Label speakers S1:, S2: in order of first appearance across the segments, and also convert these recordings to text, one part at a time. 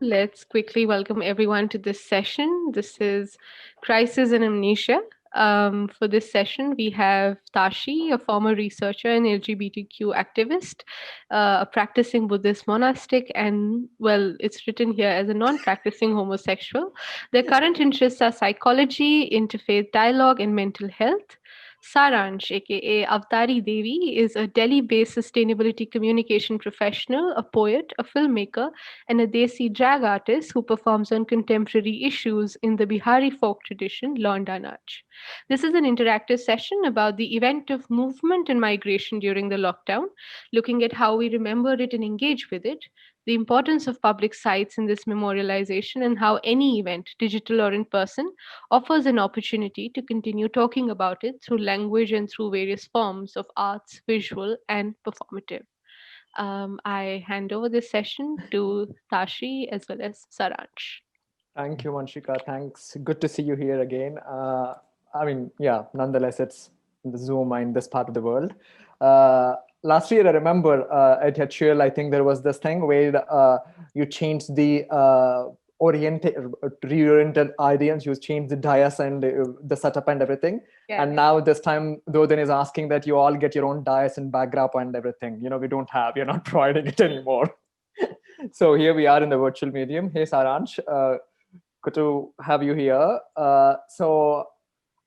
S1: Let's quickly welcome everyone to this session. This is Crisis and Amnesia. For this session, we have Tashi, a former researcher and LGBTQ activist, a practicing Buddhist monastic, and well, it's written here as a non practicing homosexual. Their current interests are psychology, interfaith dialogue, and mental health. Saransh, aka Avtari Devi, is a Delhi based sustainability communication professional, a poet, a filmmaker, and a Desi drag artist who performs on contemporary issues in the Bihari folk tradition, Londa Nach. This is an interactive session about the event of movement and migration during the lockdown, looking at how we remember it and engage with it, the importance of public sites in this memorialization, and how any event, digital or in person, offers an opportunity to continue talking about it through language and through various forms of arts, visual, and performative. I hand over this session to Tashi as well as Saransh.
S2: Thank you, Vanshika. Thanks. Good to see you here again. Yeah, nonetheless, it's in the Zoom in this part of the world. Last year, I remember at HUL, I think there was this thing where you changed the reoriented audience, you changed the dais and the setup and everything.
S1: Yeah.
S2: And now this time, Dodin is asking that you all get your own dais and backdrop and everything. You're not providing it anymore. So here we are in the virtual medium. Hey, Saransh. Good to have you here.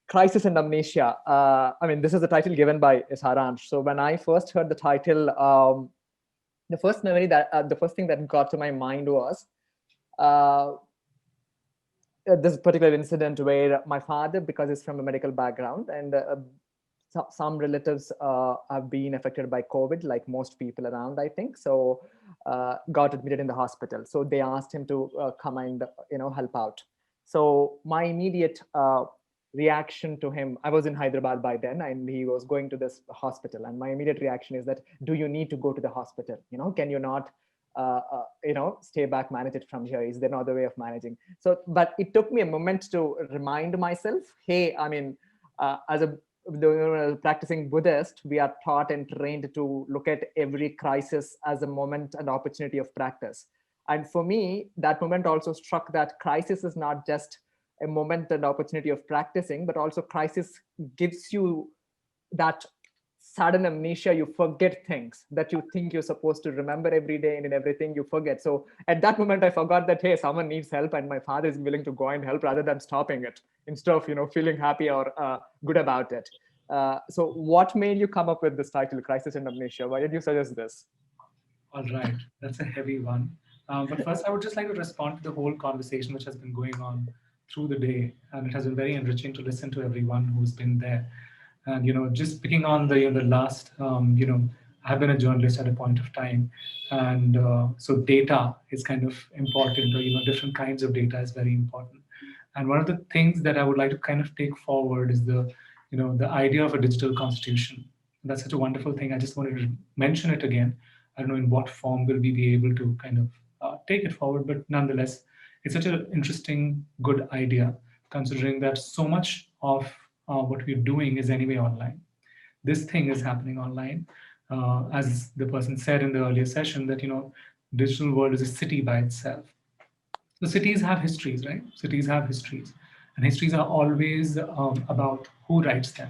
S2: Crisis and Amnesia. This is the title given by Saransh. So when I first heard the title, the first thing that got to my mind was uh, this particular incident where my father, because he's from a medical background, and some relatives have been affected by COVID, like most people around, I think. So got admitted in the hospital. So they asked him to come and help out. So my immediate reaction to him, I was in Hyderabad by then, and he was going to this hospital. And my immediate reaction is that, do you need to go to the hospital? Can you not stay back, manage it from here? Is there no other way of managing? So, but it took me a moment to remind myself, hey, as a practicing Buddhist, we are taught and trained to look at every crisis as a moment and opportunity of practice. And for me, that moment also struck that crisis is not just a moment and opportunity of practicing, but also crisis gives you that sudden amnesia. You forget things that you think you're supposed to remember every day, and in everything you forget. So at that moment, I forgot that, hey, someone needs help and my father is willing to go and help, rather than stopping it, instead of feeling happy or good about it. So what made you come up with this title, Crisis and Amnesia? Why did you suggest this?
S3: All right, that's a heavy one. But first, I would just like to respond to the whole conversation which has been going on through the day, and it has been very enriching to listen to everyone who's been there. And just picking on the last, I've been a journalist at a point of time, and so data is kind of important, or different kinds of data is very important. And one of the things that I would like to kind of take forward is the idea of a digital constitution. That's such a wonderful thing. I just wanted to mention it again. I don't know in what form will we be able to kind of take it forward, but nonetheless, it's such an interesting, good idea, considering that so much of what we're doing is anyway online. This thing is happening online. As the person said in the earlier session, that digital world is a city by itself. So cities have histories, right? Cities have histories, and histories are always about who writes them.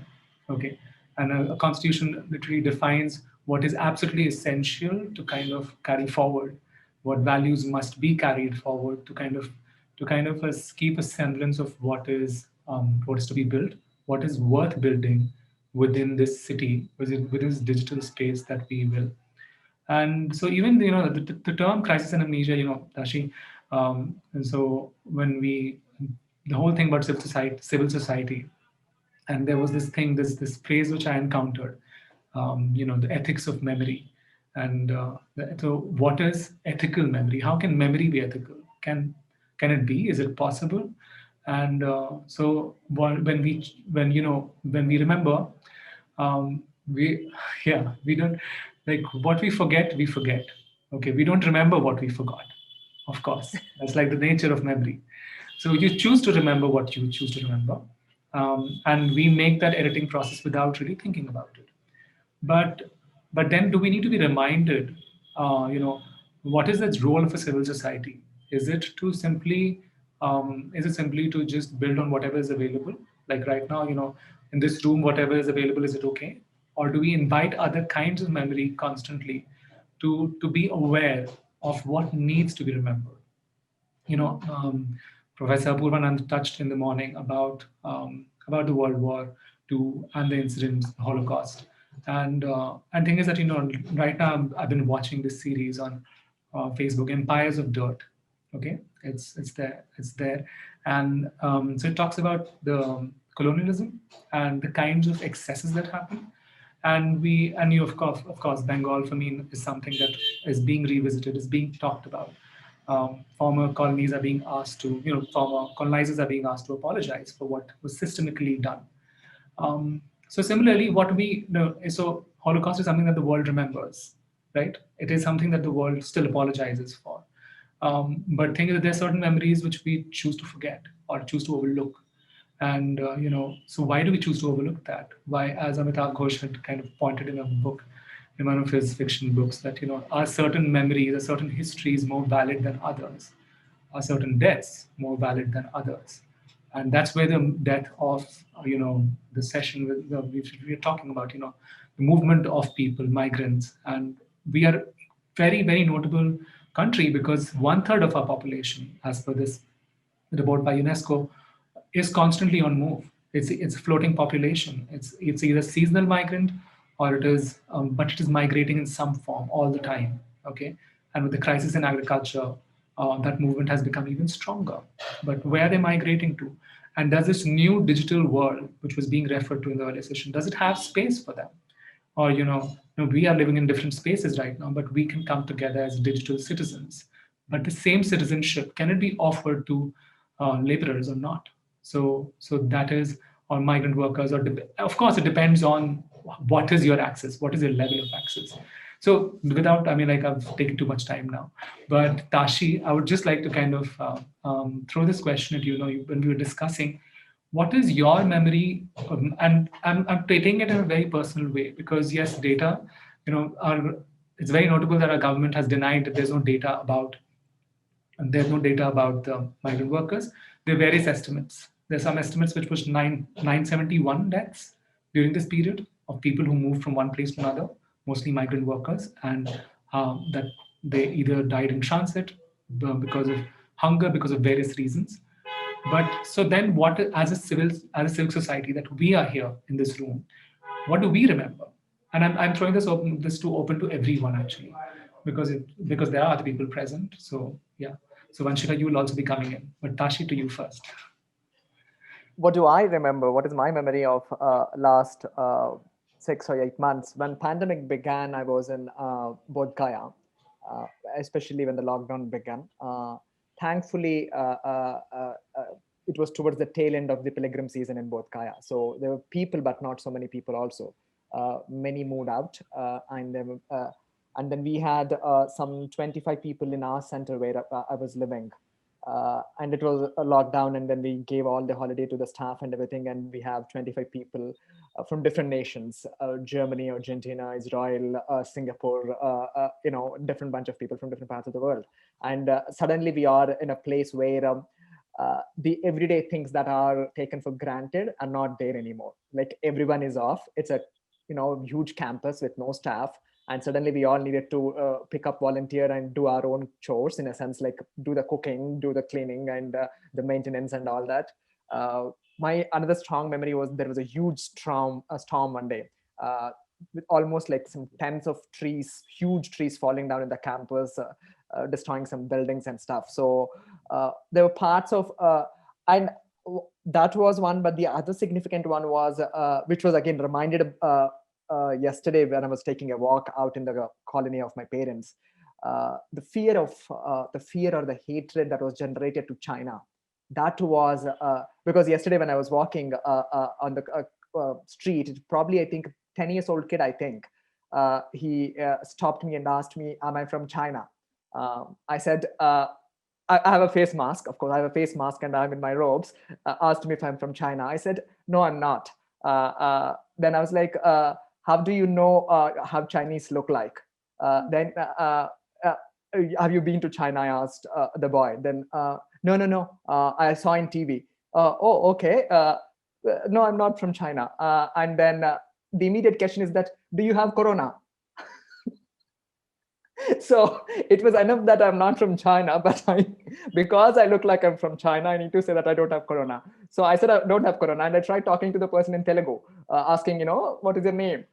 S3: Okay, and a constitution literally defines what is absolutely essential to kind of carry forward, what values must be carried forward to keep a semblance of what is to be built, what is worth building within this city, within this digital space that we will. And so even the term crisis and amnesia, Tashi, and so when we the whole thing about civil society, and there was this phrase which I encountered, the ethics of memory, and so what is ethical memory? How can memory be ethical? Can it be? Is it possible? And so when we remember, we yeah, we don't, like, what we forget. Okay, we don't remember what we forgot. Of course, that's like the nature of memory. So you choose to remember what you choose to remember, and we make that editing process without really thinking about it. But then, do we need to be reminded? What is the role of a civil society? Is it to simply is it simply to just build on whatever is available? Like right now, in this room, whatever is available, is it okay? Or do we invite other kinds of memory constantly to be aware of what needs to be remembered? you know, um, Professor Purvanand touched in the morning about the World War II and the incidents, the Holocaust, and thing is that right now I've been watching this series on Facebook, Empires of Dirt. Okay, it's there, and so it talks about the colonialism and the kinds of excesses that happen, and of course Bengal for me is something that is being revisited, is being talked about. Former colonies are being asked to, former colonizers are being asked to apologize for what was systemically done. So similarly, what we know, so Holocaust is something that the world remembers, right? It is something that the world still apologizes for. But thing is that there are certain memories which we choose to forget or choose to overlook. And so why do we choose to overlook that? Why, as Amitabh Ghosh had kind of pointed in a book, in one of his fiction books, that are certain memories, are certain histories more valid than others? Are certain deaths more valid than others? And that's where the death of the session we're talking about, the movement of people, migrants, and we are very very notable country because one third of our population, as per this report by UNESCO, is constantly on move. It's a floating population. It's either seasonal migrant or it is, but it is migrating in some form all the time. Okay, and with the crisis in agriculture, that movement has become even stronger. But where are they migrating to? And does this new digital world, which was being referred to in the earlier session, does it have space for them? Or we are living in different spaces right now, but we can come together as digital citizens. But the same citizenship, can it be offered to laborers or not? So that is, or migrant workers, or of course it depends on what is your access, what is your level of access. So without, I mean, like, I've taken too much time now, but Tashi, I would just like to kind of throw this question at you. When we were discussing, what is your memory, and I'm taking it in a very personal way, because yes, data, it's very notable that our government has denied that there's no data about the migrant workers. There are various estimates. There's some estimates which was 971 deaths during this period of people who moved from one place to another, mostly migrant workers, and that they either died in transit because of hunger, because of various reasons. But so then, what, as a civic society, that we are here in this room, what do we remember? And I'm throwing this to open to everyone, actually, because there are other people present. So yeah. So Vanshika, you will also be coming in, but Tashi, to you first.
S2: What do I remember? What is my memory of last 6 or 8 months? When pandemic began, I was in Bodh Gaya, uh, especially when the lockdown began. Thankfully, it was towards the tail end of the pilgrim season in Bodh Gaya. So there were people, but not so many people also. Many moved out, and then we had some 25 people in our center where I was living, and it was a lockdown, and then we gave all the holiday to the staff and everything, and we have 25 people from different nations: Germany, Argentina, Israel, Singapore, different bunch of people from different parts of the world. And suddenly we are in a place where the everyday things that are taken for granted are not there anymore. Like, everyone is off. It's a huge campus with no staff, and suddenly we all needed to pick up, volunteer, and do our own chores, in a sense, like do the cooking, do the cleaning, and the maintenance and all that. My another strong memory was there was a huge storm one day, with almost like some tens of trees, huge trees falling down in the campus, destroying some buildings and stuff. So there were parts of and that was one. But the other significant one was, which was again reminded yesterday when I was taking a walk out in the colony of my parents. The fear or the hatred that was generated to China. That was because yesterday when I was walking on the street, probably I think 10 years old kid, I think, he stopped me and asked me, "Am I from China?" I said, I have a face mask. Of course, I have a face mask and I'm in my robes. Asked me if I'm from China. I said, "No, I'm not." Then I was like, "How do you know how Chinese look like?" Then Have you been to China? I asked the boy. Then, no, no, no. I saw in TV. Oh, okay. No, I'm not from China. And then the immediate question is that, do you have corona? So it was enough that I'm not from China, but because I look like I'm from China, I need to say that I don't have corona. So I said I don't have corona, and I tried talking to the person in Telugu, asking, what is your name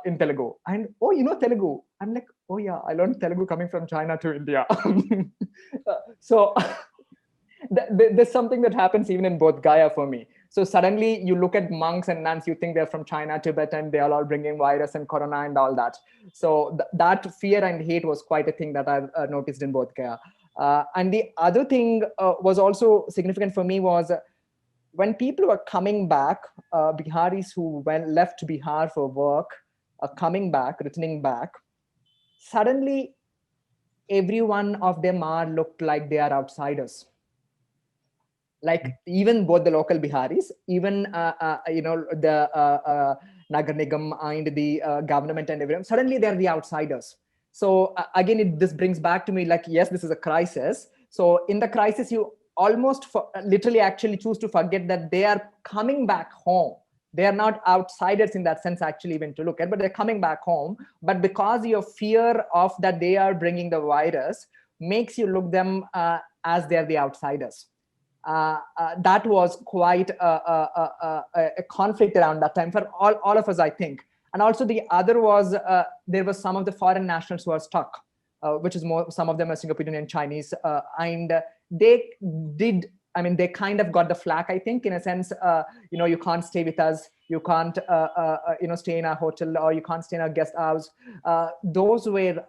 S2: in Telugu, and oh, Telugu. I'm like, oh yeah, I learned Telugu coming from China to India. So there's something that happens even in both Gaia for me. So suddenly you look at monks and nuns, you think they're from China, Tibet, and they are all bringing virus and corona and all that. So that fear and hate was quite a thing that I've noticed in both Gaia. And the other thing was also significant for me was when people were coming back, Biharis who left Bihar for work, coming back, returning back, suddenly every one of them are looked like they are outsiders, like even both the local Biharis, even the Nagar Nigam and the government and everyone. Suddenly they're the outsiders. So again, this brings back to me like, yes, this is a crisis. So in the crisis, you almost literally actually choose to forget that they are coming back home. They are not outsiders in that sense, actually, even to look at, but they're coming back home. But because your fear of that they are bringing the virus makes you look them as they're the outsiders. That was quite a conflict around that time for all of us, I think. And also the other was there was some of the foreign nationals who are stuck, which is more, some of them are Singaporean and Chinese, and they did. I mean, they kind of got the flack, I think, in a sense. You can't stay with us. You can't, stay in a hotel, or you can't stay in a guest house. Those were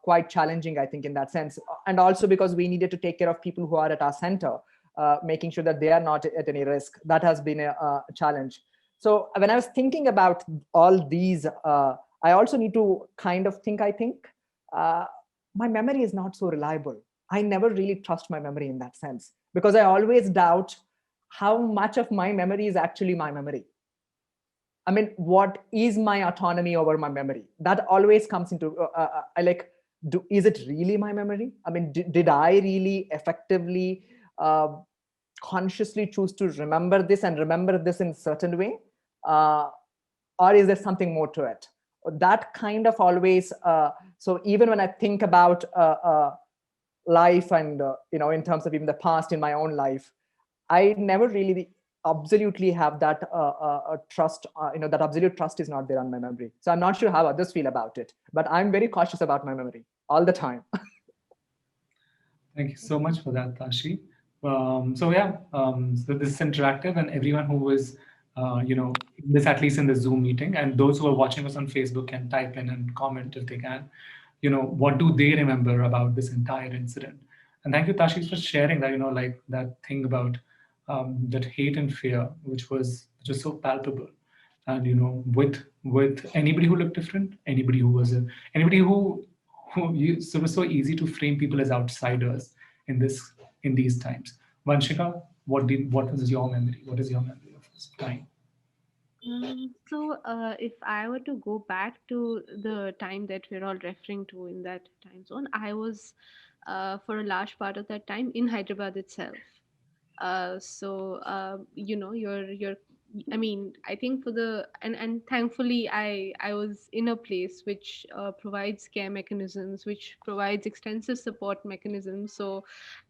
S2: quite challenging, I think, in that sense. And also because we needed to take care of people who are at our center. Making sure that they are not at any risk. That has been a challenge. So when I was thinking about all these, I also need to kind of think, I think, my memory is not so reliable. I never really trust my memory in that sense, because I always doubt how much of my memory is actually my memory. I mean, what is my autonomy over my memory? That always comes into, I like, is it really my memory? I mean, did I really effectively consciously choose to remember this and remember this in a certain way, or is there something more to it? That kind of always, so even when I think about life and in terms of even the past in my own life, I never really absolutely have that trust. That absolute trust is not there on my memory. So I'm not sure how others feel about it, but I'm very cautious about my memory all the time.
S3: Thank you so much for that, Tashi. So this is interactive, and everyone who is, this at least in the Zoom meeting, and those who are watching us on Facebook can type in and comment if they can. What do they remember about this entire incident? And thank you, Tashi, for sharing that. Like that thing about that hate and fear, which was just so palpable, and with anybody who looked different, anybody so it was so easy to frame people as outsiders in these times. Vanshika, what was your memory? What is your memory of this time?
S1: If I were to go back to the time that we're all referring to in that time zone, I was, for a large part of that time, in Hyderabad itself. You're I mean, I think for the and thankfully I was in a place which provides care mechanisms, which provides extensive support mechanisms. So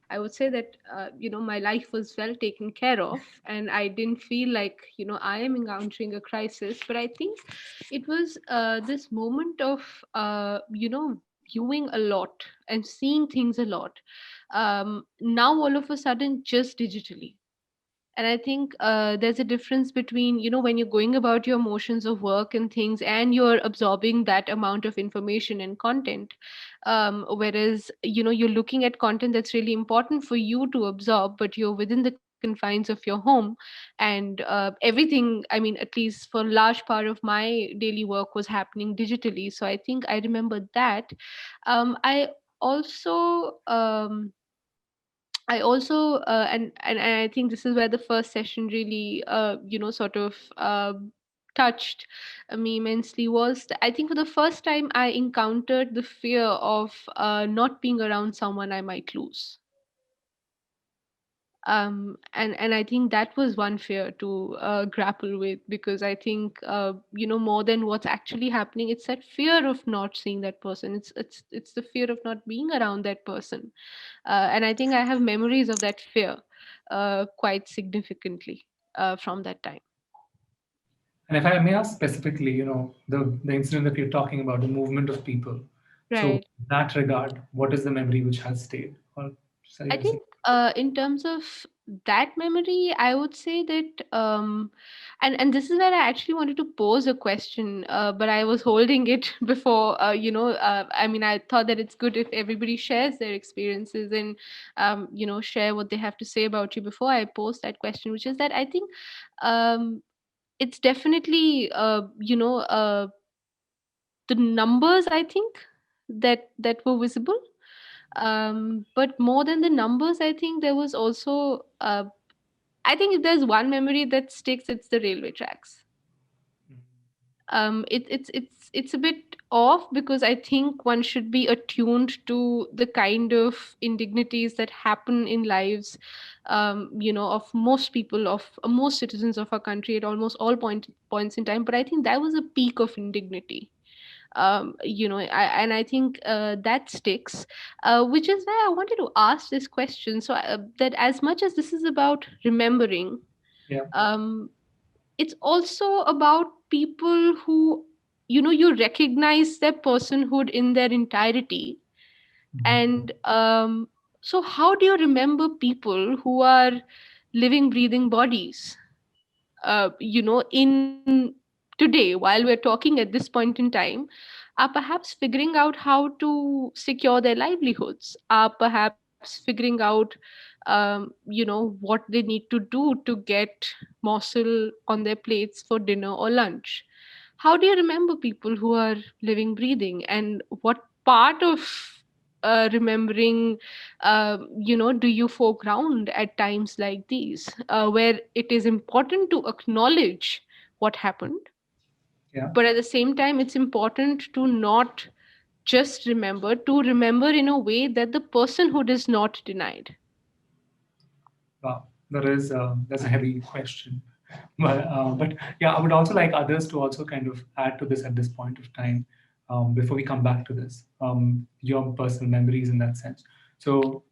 S1: I would say that my life was well taken care of, and I didn't feel like I am encountering a crisis. But I think it was this moment of viewing a lot and seeing things a lot, now all of a sudden just digitally. And I think there's a difference between when you're going about your motions of work and things, and you're absorbing that amount of information and content, whereas you're looking at content that's really important for you to absorb, but you're within the confines of your home. And everything, I mean, at least for a large part of my daily work was happening digitally. So I think I remember that. I also and I think this is where the first session really sort of touched me immensely was I think for the first time I encountered the fear of not being around someone I might lose. And I think that was one fear to grapple with, because I think more than what's actually happening, it's that fear of not seeing that person. It's the fear of not being around that person. And I think I have memories of that fear quite significantly from that time.
S3: And if I may ask specifically, the incident that you're talking about, the movement of people. So,
S1: Right.
S3: in that regard, what is the memory which has stayed? Or sorry,
S1: I
S3: you're saying?
S1: think in terms of that memory, I would say that, and this is where I actually wanted to pose a question, but I was holding it before. I mean, I thought that it's good if everybody shares their experiences and share what they have to say about you before I pose that question, which is that I think um, it's definitely the numbers, I think, that were visible, but more than the numbers, I think there was also I think if there's one memory that sticks, it's the railway tracks. It's a bit off, because I think one should be attuned to the kind of indignities that happen in lives, of most people, of most citizens of our country at almost all points in time. But I think that was a peak of indignity. And I think that sticks, which is why I wanted to ask this question. So that as much as this is about remembering,
S3: Yeah.
S1: um, it's also about people who you recognize their personhood in their entirety.
S3: Mhm.
S1: And so how do you remember people who are living, breathing bodies, in today, while we're talking at this point in time, are perhaps figuring out how to secure their livelihoods, are perhaps figuring out what they need to do to get morsel on their plates for dinner or lunch. How do you remember people who are living, breathing, and what part of remembering do you foreground at times like these, where it is important to acknowledge what happened,
S3: Yeah.
S1: but at the same time it's important to not just remember, to remember in a way that the personhood is not denied.
S3: Wow, that's a heavy question, but yeah, I would also like others to also kind of add to this at this point of time, before we come back to this, your personal memories in that sense. So,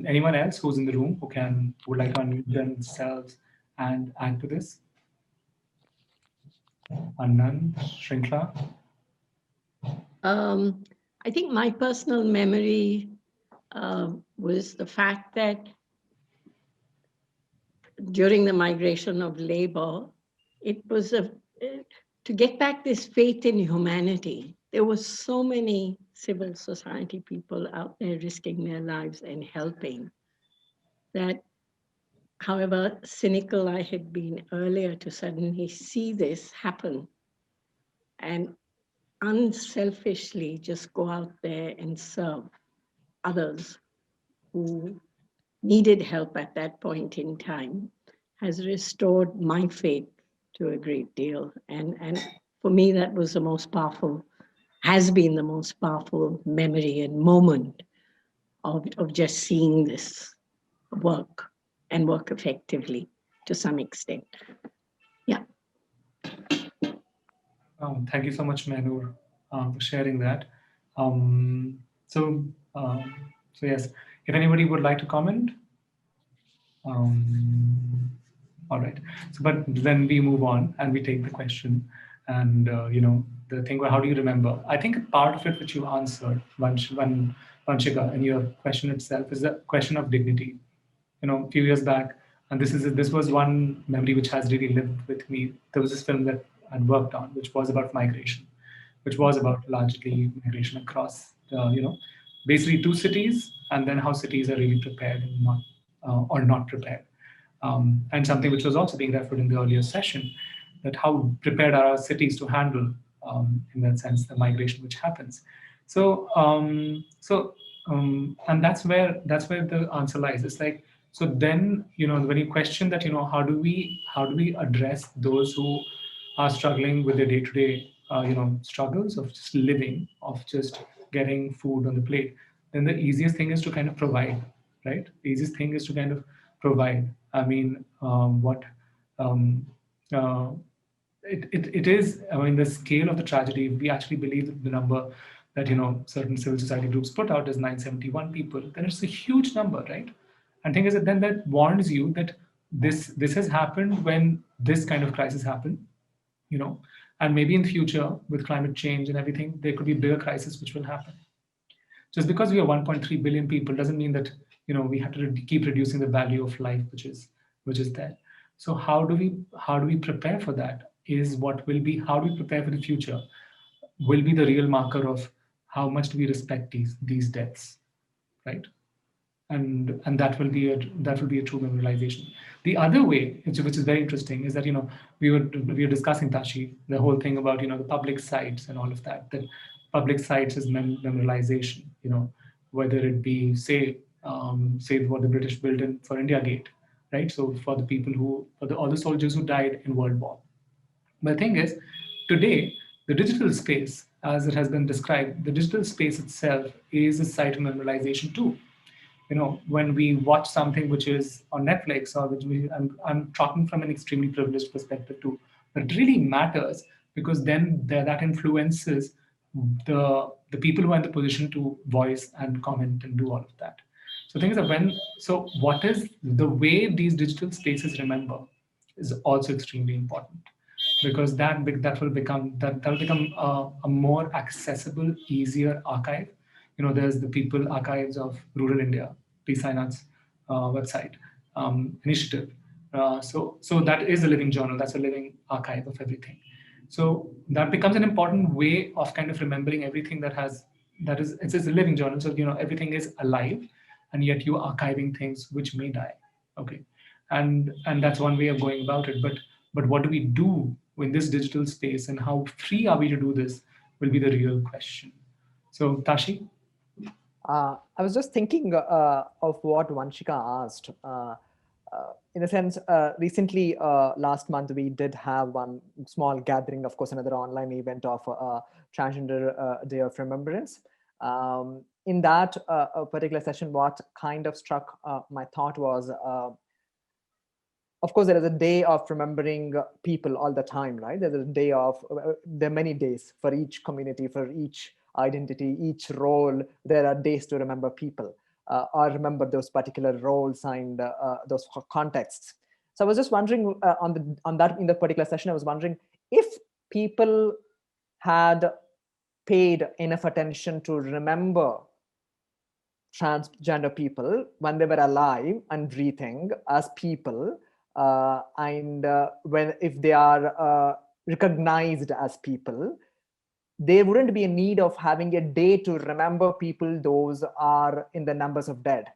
S3: anyone else who's in the room would like to unmute themselves and add to this? Anand, Shrinkla.
S4: Um, I think my personal memory was the fact that during the migration of labor, it was to get back this faith in humanity. There were so many civil society people out there risking their lives and helping that, however cynical I had been earlier, to suddenly see this happen and unselfishly just go out there and serve others who needed help at that point in time has restored my faith to a great deal. And for me, that was the most powerful, has been the most powerful memory and moment of just seeing this work and work effectively to some extent. Yeah.
S3: Thank you so much, Menur, for sharing that. Um, so, um, so yes, if anybody would like to comment. Um, all right. So, but then we move on and we take the question, and the thing about how do you remember? I think part of it which you answered, Vanshika, in your question itself, is the question of dignity. A few years back, and this was one memory which has really lived with me. There was this film that I'd worked on, which was about migration, which was about largely migration across, basically two cities, and then how cities are really prepared and not or not prepared. And something which was also being referred in the earlier session, that how prepared are our cities to handle, in that sense, the migration which happens. And that's where the answer lies. It's like, so then, when you question that, how do we address those are struggling with their day-to-day, struggles of just living, of just getting food on the plate, then the easiest thing is to kind of provide, right? The easiest thing is to kind of provide. I mean, what um, uh, it is, I mean, the scale of the tragedy, if we actually believe that the number that certain civil society groups put out is 971 people, then it's a huge number, right? And thing is that then that warns you that this has happened when this kind of crisis happened, you know and maybe in future with climate change and everything, there could be bigger crisis which will happen. Just because we are 1.3 billion people doesn't mean that we have to keep reducing the value of life which is there. So how do we prepare for that is what will be. How do we prepare for the future will be the real marker of how much do we respect these deaths, right? And that will be a true memorialization. The other way, which is very interesting, is that we were discussing, Tashi, the whole thing about the public sites and all of that. That public sites is memorialization. Whether it be say what the British built in for India Gate, right? So for the people all the soldiers who died in World War. But the thing is, today, the digital space, as it has been described, the digital space itself is a site of memorialization too. When we watch something which is on Netflix, or I'm talking from an extremely privileged perspective too, but it really matters, because then that influences the people who are in the position to voice and comment and do all of that. So things are what is the way these digital spaces remember is also extremely important, because that'll become a more accessible, easier archive. There's the People Archives of Rural India, PSINAT's website initiative. So that is a living journal. That's a living archive of everything. So that becomes an important way of kind of remembering everything that is it's a living journal. So everything is alive, and yet you're archiving things which may die. Okay, and that's one way of going about it. But what do we do in this digital space, and how free are we to do this, will be the real question. So Tashi.
S2: I was just thinking of what Vanshika asked. In a sense, recently, last month, we did have one small gathering, of course, another online event of Transgender Day of Remembrance. In that particular session, what kind of struck my thought was, of course, there is a day of remembering people all the time, right? There's a day of, there are many days for each community, for each identity, each role. There are days to remember people, or remember those particular roles and those contexts. So I was just wondering on that in the particular session, I was wondering if people had paid enough attention to remember transgender people when they were alive and breathing as people, and when if they are recognized as people, there wouldn't be a need of having a day to remember people those are in the numbers of dead.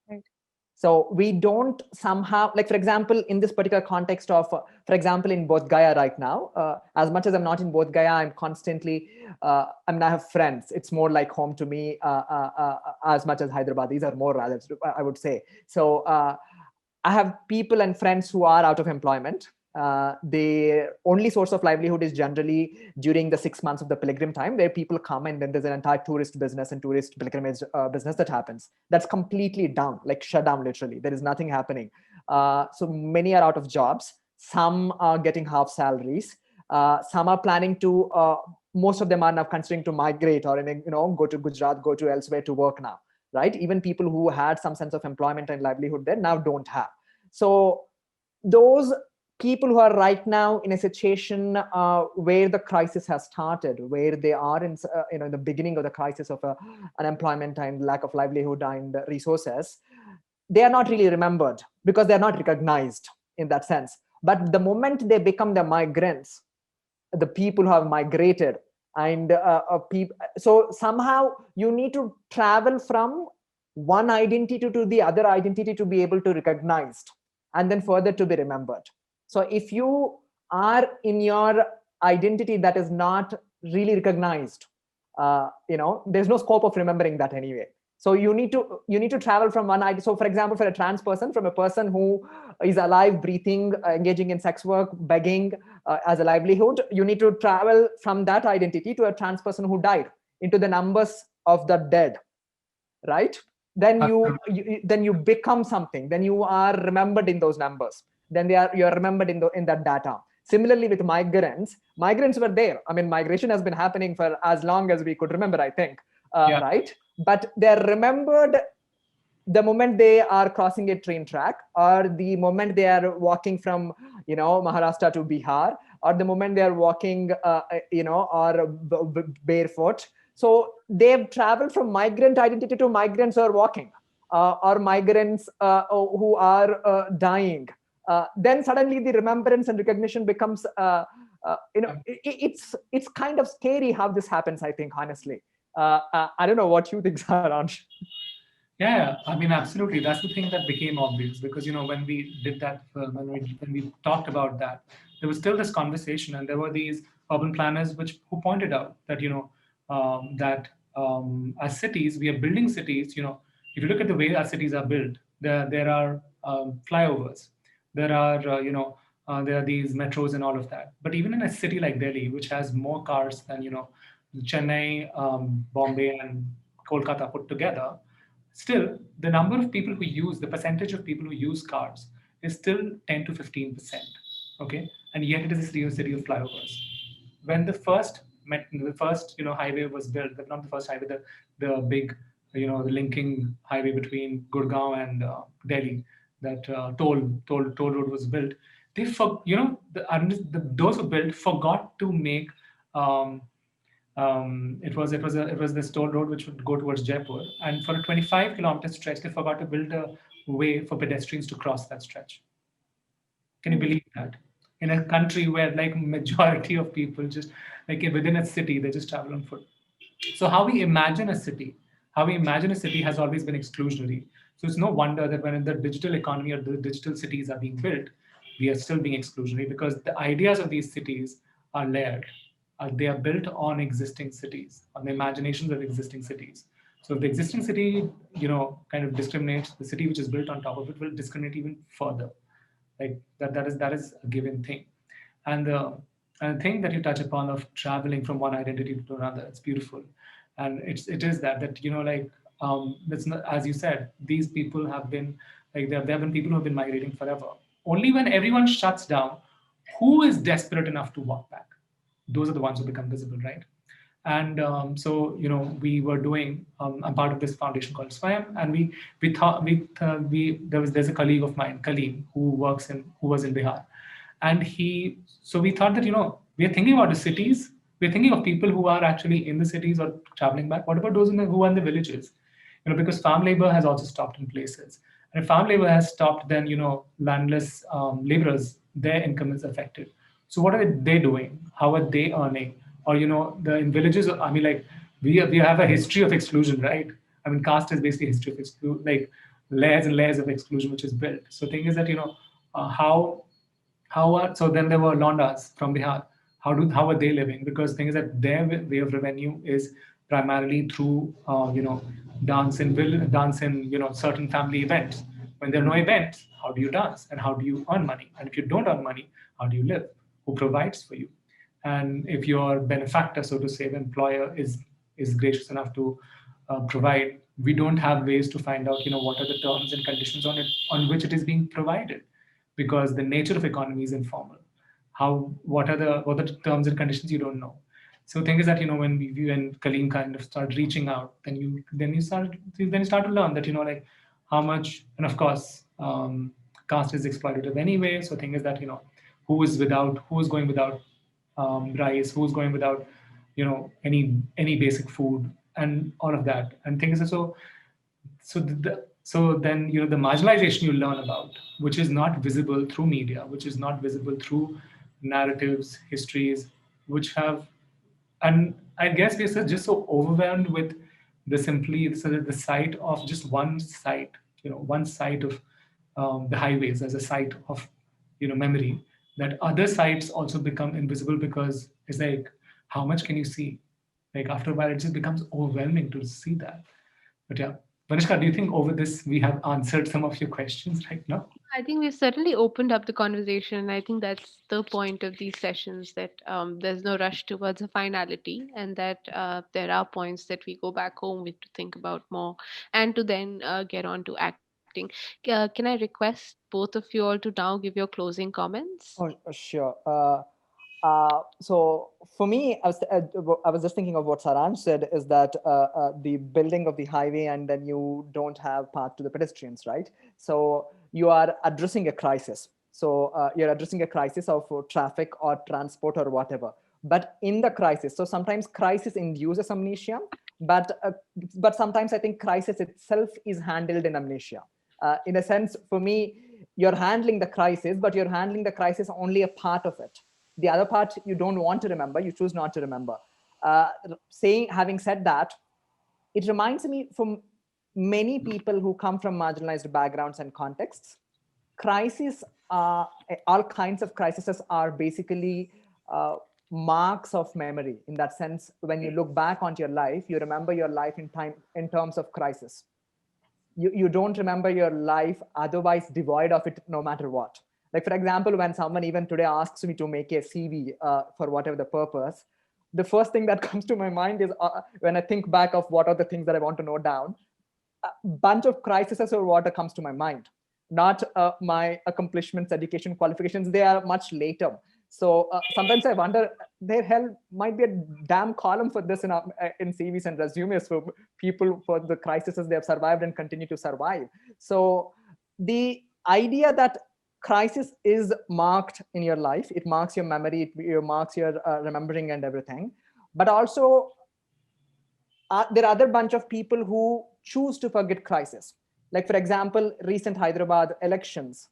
S1: Right.
S2: So we don't somehow, like, for example, in this particular context of, for example, in Bodh Gaya right now, as much as I'm not in Bodh Gaya, I'm constantly, I mean, I have friends. It's more like home to me, as much as Hyderabad. These are more rather, I would say. So I have people and friends who are out of employment. Their only source of livelihood is generally during the 6 months of the pilgrim time, where people come, and then there's an entire tourist business and tourist pilgrimage business that happens. That's completely down, like shut down literally. There is nothing happening. So many are out of jobs. Some are getting half salaries. Some are planning to, most of them are now considering to migrate or go to Gujarat, go to elsewhere to work now, right? Even people who had some sense of employment and livelihood there now don't have. So those people who are right now in a situation where the crisis has started, where they are in in the beginning of the crisis of unemployment and lack of livelihood and resources, they are not really remembered because they are not recognized in that sense. But the moment they become the migrants, the people who have migrated, and so somehow you need to travel from one identity to the other identity to be able to recognized, and then further to be remembered. So if you are in your identity that is not really recognized, there's no scope of remembering that anyway. So you need to travel from one idea. So for example, for a trans person, from a person who is alive, breathing, engaging in sex work, begging as a livelihood, you need to travel from that identity to a trans person who died, into the numbers of the dead, right? Then you become something, then you are remembered in those numbers, then you're remembered in that data. Similarly with migrants were there. I mean, migration has been happening for as long as we could remember, I think. Right, but they're remembered the moment they are crossing a train track, or the moment they are walking from Maharashtra to Bihar, or the moment they are walking or barefoot. So they've traveled from migrant identity to migrants who are walking, or migrants who are dying. Then suddenly the remembrance and recognition becomes it's kind of scary how this happens, I think, honestly. I don't know what you think, Saransh.
S3: Yeah, I mean, absolutely. That's the thing that became obvious because when we did that film and when we talked about that, there was still this conversation, and there were these urban planners who pointed out that that as cities we are building cities. If you look at the way our cities are built, there are flyovers, there are these metros and all of that. But even in a city like Delhi, which has more cars than Chennai, Bombay, and Kolkata put together, still, the number of people who use, the percentage of people who use cars is still 10 to 15%. Okay, and yet it is a city of flyovers. When the first highway was built, but not the first highway, the big the linking highway between Gurgaon and Delhi, that toll road was built. They for those who built forgot to make um, it was this toll road which would go towards Jaipur, and for a 25-kilometer stretch, they forgot to build a way for pedestrians to cross that stretch. Can you believe that? In a country where like majority of people just like within a city, they just travel on foot. So how we imagine a city has always been exclusionary. So it's no wonder that when the digital economy or the digital cities are being built, we are still being exclusionary because the ideas of these cities are layered. They are built on existing cities, on the imaginations of existing cities. So if the existing city, kind of discriminates, the city which is built on top of it will discriminate even further. Like that is a given thing. And the thing that you touch upon of traveling from one identity to another, it's beautiful. And it is that like that's not, as you said, these people have been like there have been people who have been migrating forever. Only when everyone shuts down, who is desperate enough to walk back? Those are the ones who become visible, right? And so we were doing. I'm part of this foundation called Swayam, and we thought we there's a colleague of mine, Kaleem, who was in Bihar, and we thought that we are thinking about the cities, we're thinking of people who are actually in the cities or traveling back. What about those who are in the villages? Because farm labor has also stopped in places, and if farm labor has stopped, then landless laborers, their income is affected. So what are they doing? How are they earning? Or the in villages, I mean, like we have a history of exclusion, right? I mean, caste is basically a history of exclusion, like layers and layers of exclusion which is built. So thing is that how are so then there were Londas from Bihar. How are they living? Because thing is that their way of revenue is primarily through dance in certain family events. When there are no events, how do you dance and how do you earn money? And if you don't earn money, how do you live? Who provides for you? And if your benefactor, so to say, the employer is gracious enough to provide, we don't have ways to find out what are the terms and conditions on which it is being provided, because the nature of economy is informal. What are the terms and conditions, you don't know. So the thing is that when Kaleem kind of started reaching out, then you start to learn that like how much. And of course, caste is exploitative anyway. So the thing is that who is going without rice, who's going without any basic food and all of that. And things are so then the marginalization you learn about, which is not visible through media, which is not visible through narratives, histories, which have. And I guess we're just so overwhelmed with the sight of just one site of the highways as a site of memory, that other sites also become invisible, because it's like, how much can you see? Like after a while, it just becomes overwhelming to see that. But yeah. Vanishka, do you think over this we have answered some of your questions right now?
S1: I think we've certainly opened up the conversation. I think that's the point of these sessions, that there's no rush towards a finality, and that there are points that we go back home with to think about more and to then get on to acting. Can I request both of you all to now give your closing comments?
S2: Oh, sure. So for me, I was just thinking of what Saransh said, is that the building of the highway, and then you don't have path to the pedestrians, right? So you are addressing a crisis. So you're addressing a crisis of traffic or transport or whatever. But in the crisis, so sometimes crisis induces amnesia, but but sometimes I think crisis itself is handled in amnesia. In a sense, for me, you're handling the crisis, but you're handling the crisis only a part of it. The other part you don't want to remember, you choose not to remember. Having said that, it reminds me, from many people who come from marginalized backgrounds and contexts, crises, all kinds of crises are basically marks of memory. In that sense, when you look back onto your life, you remember your life in time in terms of crisis. You don't remember your life otherwise devoid of it, no matter what. Like, for example, when someone even today asks me to make a CV for whatever the purpose, the first thing that comes to my mind is, when I think back of what are the things that I want to note down, a bunch of crises or what comes to my mind, not my accomplishments, education, qualifications. They are much later. So sometimes I wonder, there hell might be a damn column for this in CVs and resumes for people, for the crises they have survived and continue to survive. So the idea that crisis is marked in your life, it marks your memory, it marks your remembering and everything. But also, there are other bunch of people who choose to forget crisis. Like, for example, recent Hyderabad elections.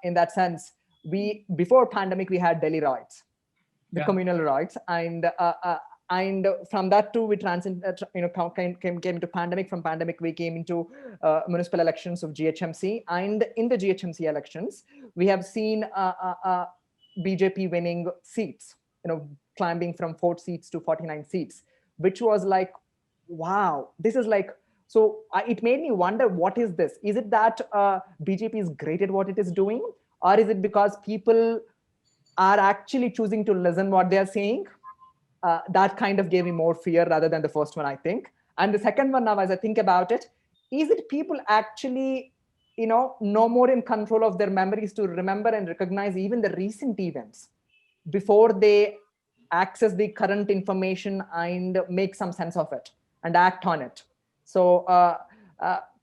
S2: In that sense, we before pandemic we had Delhi riots, the communal riots, and from that too we came to pandemic. From pandemic we came into municipal elections of GHMC, and in the GHMC elections we have seen BJP winning seats, climbing from 4 seats to 49 seats, which was like, wow, this is like, so it made me wonder, what is this? Is it that BJP is great at what it is doing, or is it because people are actually choosing to listen what they are saying? That kind of gave me more fear rather than the first one, I think. And the second one, now as I think about it, is it people actually, no more in control of their memories to remember and recognize even the recent events before they access the current information and make some sense of it and act on it? So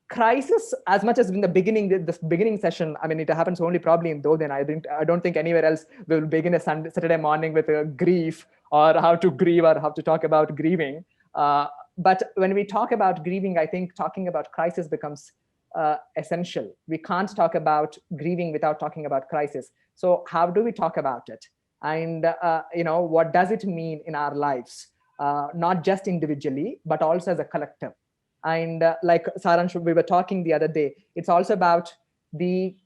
S2: crisis, as much as in the beginning, this beginning session, I mean, it happens only probably in Dodin. I don't think anywhere else will begin a Saturday morning with a grief, or how to grieve, or how to talk about grieving. But when we talk about grieving, I think talking about crisis becomes essential. We can't talk about grieving without talking about crisis. So how do we talk about it? And what does it mean in our lives, not just individually, but also as a collective? And like Saransh, we were talking the other day, it's also about the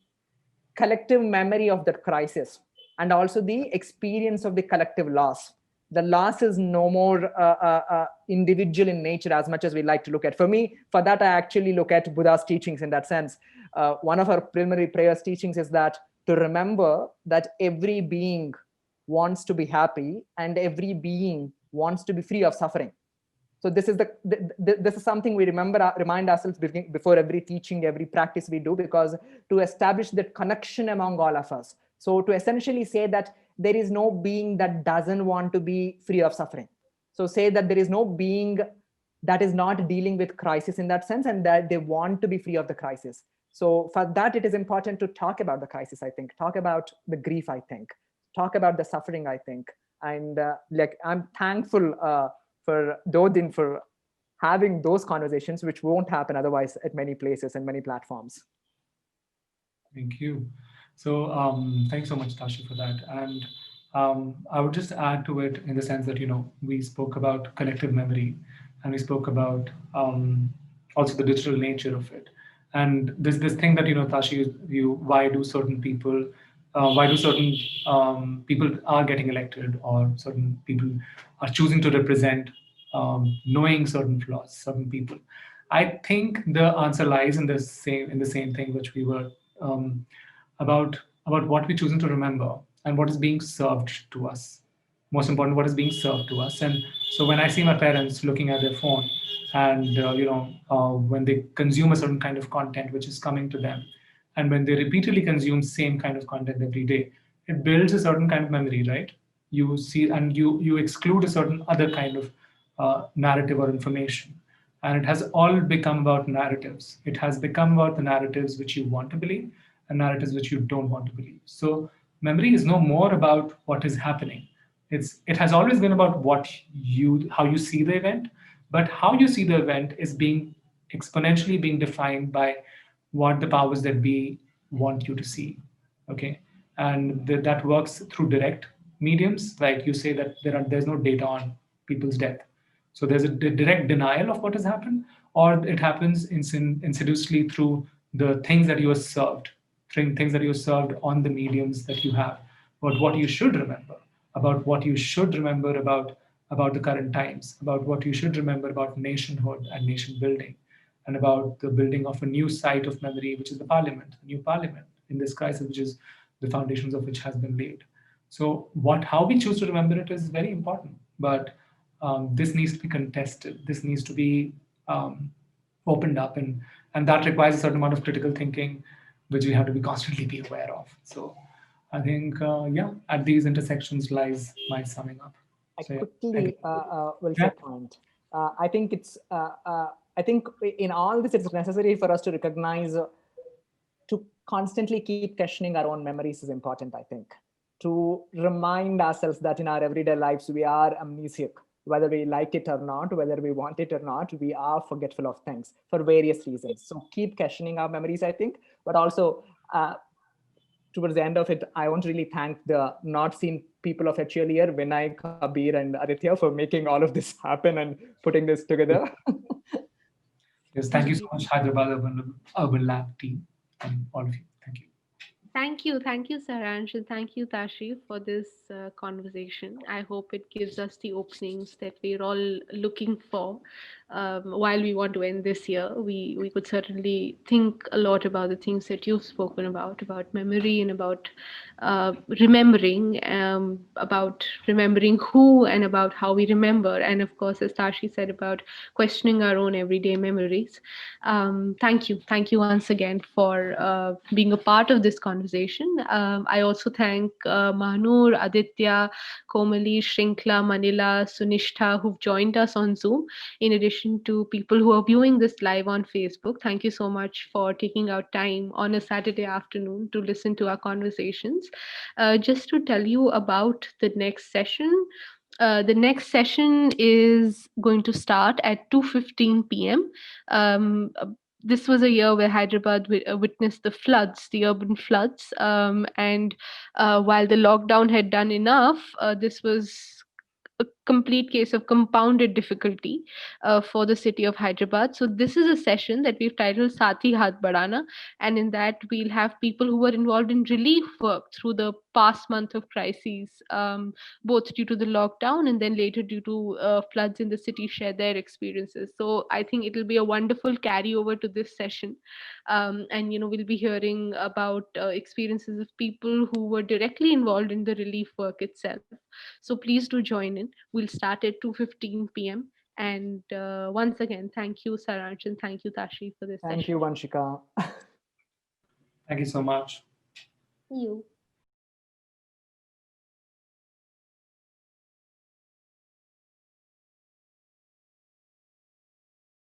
S2: collective memory of that crisis, and also the experience of the collective loss. The loss is no more individual in nature as much as we like to look at. For me, for that, I actually look at Buddha's teachings in that sense. One of our primary prayers teachings is that to remember that every being wants to be happy, and every being wants to be free of suffering. So this is this is something we remind ourselves before every teaching, every practice we do, because to establish that connection among all of us. So to essentially say that there is no being that doesn't want to be free of suffering. So say that there is no being that is not dealing with crisis in that sense, and that they want to be free of the crisis. So for that, it is important to talk about the crisis, I think, talk about the grief, I think, talk about the suffering, I think. And like, I'm thankful for Dodin for having those conversations, which won't happen otherwise at many places and many platforms.
S3: Thank you. So thanks so much, Tashi, for that. And I would just add to it in the sense that, we spoke about collective memory, and we spoke about also the digital nature of it. And this thing that, Tashi, why do certain people, people are getting elected, or certain people are choosing to represent, knowing certain flaws, certain people. I think the answer lies in the same thing which we were um, about about what we're choosing to remember and what is being served to us. Most important, what is being served to us. And so when I see my parents looking at their phone, and when they consume a certain kind of content which is coming to them, and when they repeatedly consume same kind of content every day, it builds a certain kind of memory, right? You see, and you exclude a certain other kind of narrative or information, and it has all become about narratives. It has become about the narratives which you want to believe and narratives which you don't want to believe. So memory is no more about what is happening. It has always been about how you see the event, but how you see the event is being exponentially being defined by what the powers that be want you to see. Okay, and that works through direct mediums, like you say that there's no data on people's death, so there's a direct denial of what has happened, or it happens insidiously through the things that you are served, things that you're served on the mediums that you have. But what you should remember, about what you should remember about the current times, about what you should remember about nationhood and nation building, and about the building of a new site of memory, which is the parliament, the new parliament in this crisis, which is the foundations of which has been laid. So how we choose to remember it is very important, but this needs to be contested. This needs to be opened up, and that requires a certain amount of critical thinking, which we have to be constantly be aware of. So I think, yeah, at these intersections lies my summing up.
S2: I
S3: So yeah, thank you.
S2: quickly will say
S3: Yeah.
S2: a point. I think I think in all this, it's necessary for us to recognize to constantly keep questioning our own memories is important. I think to remind ourselves that in our everyday lives we are amnesiac, whether we like it or not, whether we want it or not, we are forgetful of things for various reasons. So keep questioning our memories, I think, but also. Towards the end of it, I want to really thank the not seen people of HLER, Vinay, Kabir, and Aditya for making all of this happen and putting this together.
S3: Yes, thank you so much, Hyderabad Urban Lab team, and all of you. Thank you.
S1: Thank you, Saransh, and thank you, Tashi, for this conversation. I hope it gives us the openings that we're all looking for. While we want to end this year, we could certainly think a lot about the things that you've spoken about memory and about remembering who and about how we remember, and of course, as Tashi said, about questioning our own everyday memories. Thank you once again for being a part of this conversation. I also thank Mahnur, Aditya, Komali, Shrinkla, Manila, Sunishta, who've joined us on Zoom, in addition to people who are viewing this live on Facebook. Thank you so much for taking out time on a Saturday afternoon to listen to our conversations. Just to tell you about the next session. The next session is going to start at 2:15 p.m. This was a year where Hyderabad witnessed the urban floods, and while the lockdown had done enough, this was a complete case of compounded difficulty for the city of Hyderabad. So this is a session that we've titled Saathi Hath Badhana, and in that we'll have people who were involved in relief work through the past month of crises, both due to the lockdown and then later due to floods in the city, share their experiences. So I think it'll be a wonderful carryover to this session, and we'll be hearing about experiences of people who were directly involved in the relief work itself. So please do join in. We'll start at 2:15 p.m. And once again, thank you, Saransh, and thank you, Tashi, for this
S2: Thank you,
S1: session.
S2: Vanshika.
S3: Thank you so much.
S1: You.